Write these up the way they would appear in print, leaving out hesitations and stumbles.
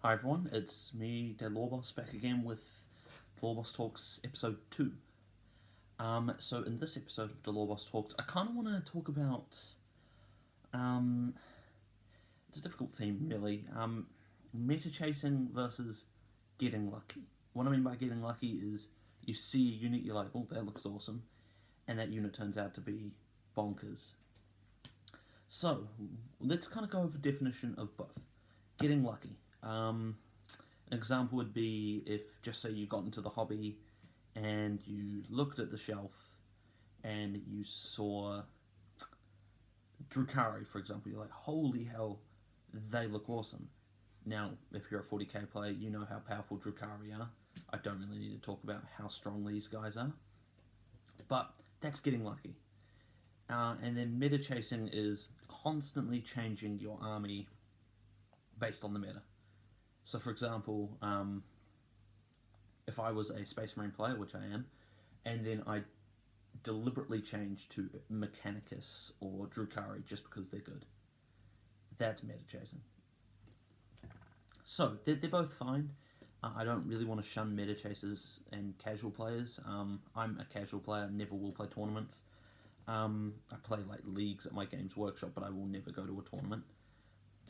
Hi everyone, it's me, Dead Lawboss, back again with Lawboss Talks episode 2. So in this episode of the Lawboss Talks, I kind of want to talk about, um, it's a difficult theme really, meta chasing versus getting lucky. What I mean by getting lucky is you see a unit, you're like, oh, that looks awesome, and that unit turns out to be bonkers. So, let's kind of go over definition of both. Getting lucky. An example would be if, just say, you got into the hobby and you looked at the shelf and you saw Drukhari, for example. You're like, holy hell, they look awesome. Now, if you're a 40k player, you know how powerful Drukhari are. I don't really need to talk about how strong these guys are. But that's getting lucky. And then meta chasing is constantly changing your army based on the meta. So, for example, if I was a Space Marine player, which I am, and then I deliberately change to Mechanicus or Drukhari just because they're good, that's meta chasing. So, they're both fine. I don't really want to shun meta chasers and casual players. I'm a casual player, never will play tournaments. I play like leagues at my Games Workshop, but I will never go to a tournament.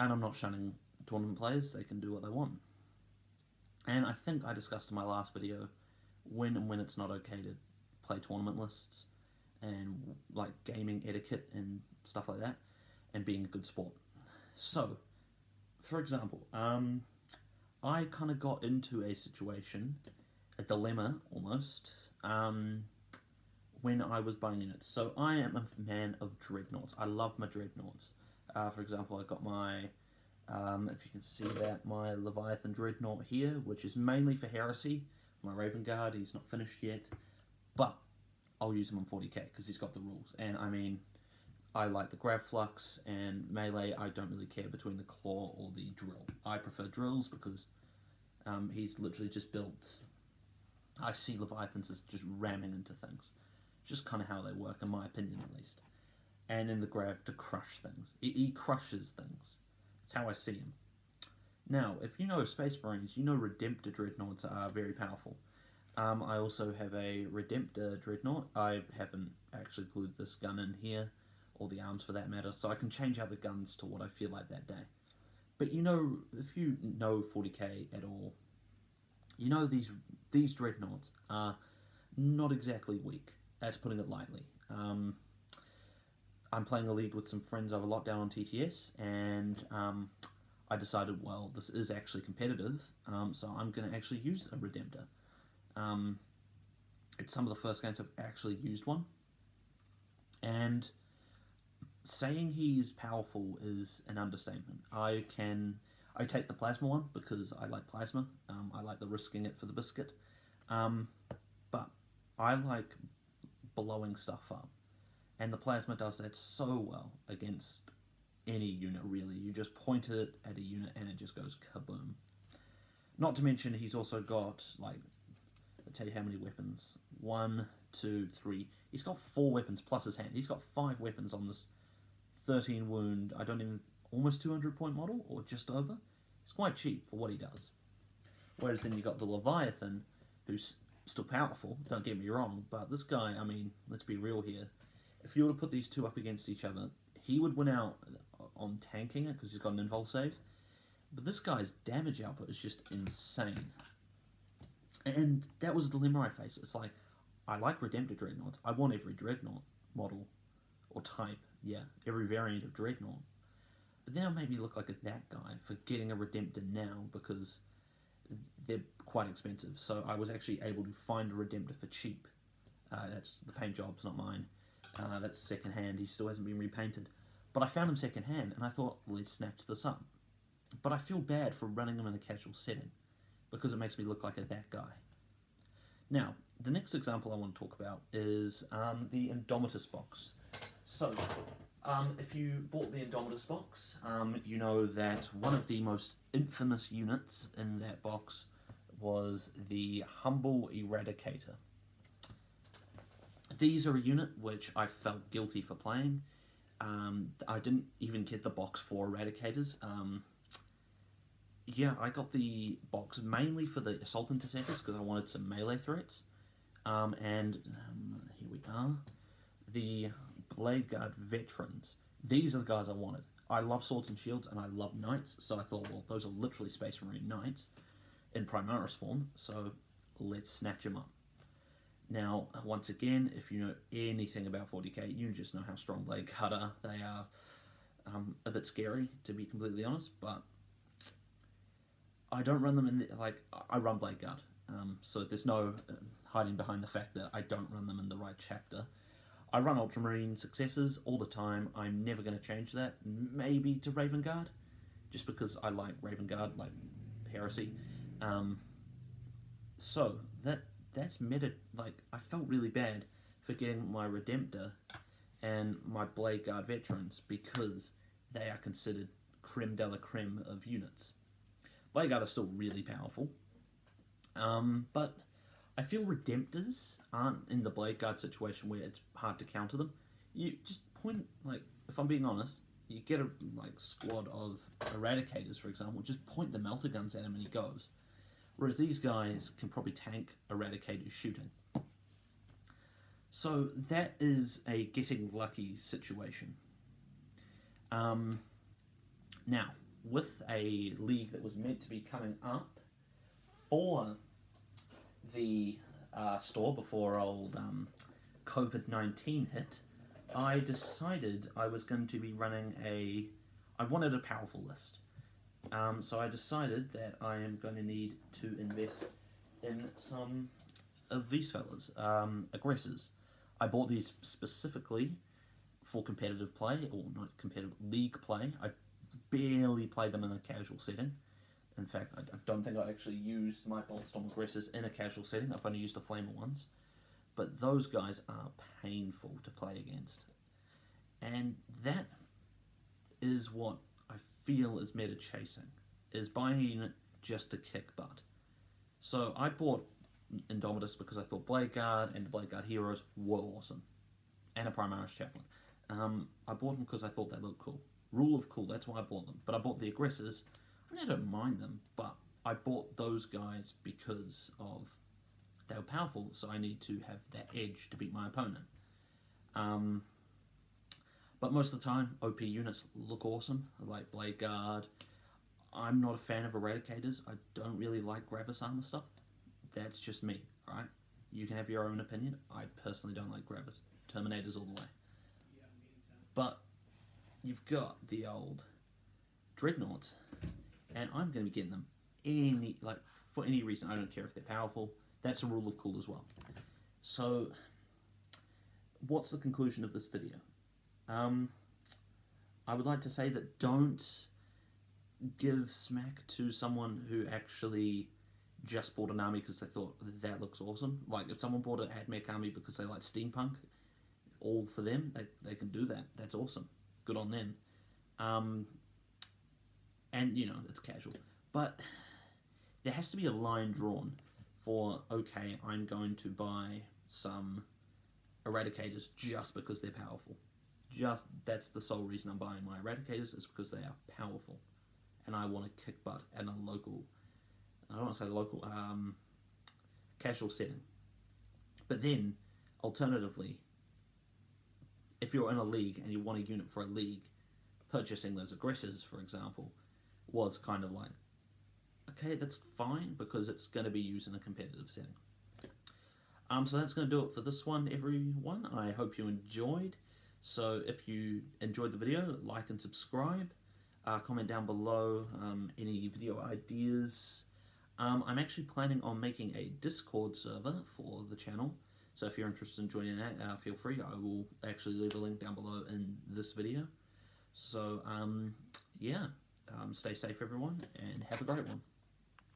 And I'm not shunning tournament players, they can do what they want. And I think I discussed in my last video when and when it's not okay to play tournament lists and like gaming etiquette and stuff like that and being a good sport. So, for example, I kind of got into a situation, a dilemma almost, when I was buying units. So I am a man of dreadnoughts. I love my dreadnoughts. For example, I got my, if you can see that, my Leviathan Dreadnought here, which is mainly for Heresy. My Raven Guard, he's not finished yet, but I'll use him on 40k because he's got the rules. And I mean, I like the Grav Flux and melee. I don't really care between the Claw or the Drill. I prefer drills because he's literally just built. I see Leviathans as just ramming into things. Just kind of how they work, in my opinion at least. And then the Grav to crush things. He crushes things. That's how I see him. Now, if you know Space Marines, you know Redemptor Dreadnoughts are very powerful. I also have a Redemptor Dreadnought. I haven't actually glued this gun in here, or the arms for that matter, so I can change out the guns to what I feel like that day. But you know, if you know 40k at all, you know these Dreadnoughts are not exactly weak. That's putting it lightly. I'm playing a league with some friends over lockdown on TTS, and I decided, well, this is actually competitive, so I'm going to actually use a Redemptor. It's some of the first games I've actually used one, and saying he's powerful is an understatement. I take the plasma one because I like plasma. I like the risking it for the biscuit, but I like blowing stuff up, and the plasma does that so well against any unit really. You just point it at a unit and it just goes kaboom. Not to mention he's also got, like, I'll tell you how many weapons. 1, 2, 3. He's got 4 weapons plus his hand. He's got 5 weapons on this 13 wound, I don't even, almost 200 point model, or just over. It's quite cheap for what he does. Whereas then you got the Leviathan, who's still powerful, don't get me wrong, but this guy, I mean, let's be real here. If you were to put these two up against each other, he would win out on tanking it because he's got an invuln save. But this guy's damage output is just insane. And that was a dilemma I faced. It's like, I like Redemptor Dreadnoughts. I want every Dreadnought model, or type, yeah, every variant of Dreadnought. But then it made me look like that guy for getting a Redemptor now because they're quite expensive. So I was actually able to find a Redemptor for cheap. That's the paint job's not mine. That's second hand. He still hasn't been repainted. But I found him second hand, and I thought, let's snatch this up. But I feel bad for running him in a casual setting because it makes me look like that guy. Now, the next example I want to talk about is the Indomitus box. So, if you bought the Indomitus box, you know that one of the most infamous units in that box was the Humble Eradicator. These are a unit which I felt guilty for playing. I didn't even get the box for Eradicators. yeah, I got the box mainly for the Assault Intercessors because I wanted some melee threats. Here we are. The Blade Guard Veterans. These are the guys I wanted. I love Swords and Shields and I love Knights, so I thought, well, those are literally Space Marine Knights in Primaris form, so let's snatch them up. Now, once again, if you know anything about 40k, you just know how strong Blade Guard are. They are a bit scary, to be completely honest, but I don't run them in I run Blade Guard, so there's no hiding behind the fact that I don't run them in the right chapter. I run Ultramarine Successors all the time. I'm never going to change that. Maybe to Raven Guard, just because I like Raven Guard, like Heresy. So that's meta. Like, I felt really bad for getting my Redemptor and my Blade Guard Veterans because they are considered creme de la creme of units. Blade Guard are still really powerful, but I feel Redemptors aren't in the Blade Guard situation where it's hard to counter them. You just point, like, if I'm being honest, you get a squad of Eradicators, for example, just point the melter guns at him and he goes. Whereas these guys can probably tank Eradicators shooting. So that is a getting lucky situation. Now, with a league that was meant to be coming up for the store before old COVID-19 hit, I decided I was going to be running I wanted a powerful list. So I decided that I am going to need to invest in some of these fellas, aggressors. I bought these specifically for competitive play, or not competitive, league play. I barely play them in a casual setting. In fact, I don't think I actually used my Boltstorm aggressors in a casual setting. I've only used the Flamer ones. But those guys are painful to play against. And that is what I feel is meta chasing, is buying a unit just to kick butt. So I bought Indomitus because I thought Blade Guard and the Blade Guard heroes were awesome. And a Primaris Chaplain. I bought them because I thought they looked cool. Rule of cool, that's why I bought them. But I bought the aggressors. I mean, I don't mind them, but I bought those guys because of they were powerful, so I need to have that edge to beat my opponent. But most of the time, OP units look awesome, like Blade Guard. I'm not a fan of Eradicators. I don't really like Gravis armor stuff. That's just me, right? You can have your own opinion. I personally don't like Gravis. Terminators all the way. But you've got the old Dreadnoughts, and I'm going to be getting them for any reason. I don't care if they're powerful. That's a rule of cool as well. So, what's the conclusion of this video? I would like to say that don't give smack to someone who actually just bought an army because they thought that looks awesome. Like, if someone bought an AdMech army because they like steampunk, all for them, they can do that. That's awesome. Good on them. And, you know, it's casual. But there has to be a line drawn for, okay, I'm going to buy some Eradicators just because they're powerful. That's the sole reason I'm buying my Eradicators, is because they are powerful. And I want to kick butt at a local, I don't want to say local, casual setting. But then, alternatively, if you're in a league and you want a unit for a league, purchasing those aggressors, for example, was kind of like, okay, that's fine because it's going to be used in a competitive setting. So that's going to do it for this one, everyone. I hope you enjoyed. So if you enjoyed the video, like and subscribe. Comment down below any video ideas. I'm actually planning on making a Discord server for the channel. So if you're interested in joining that, feel free. I will actually leave a link down below in this video. So, yeah, stay safe, everyone, and have a great one.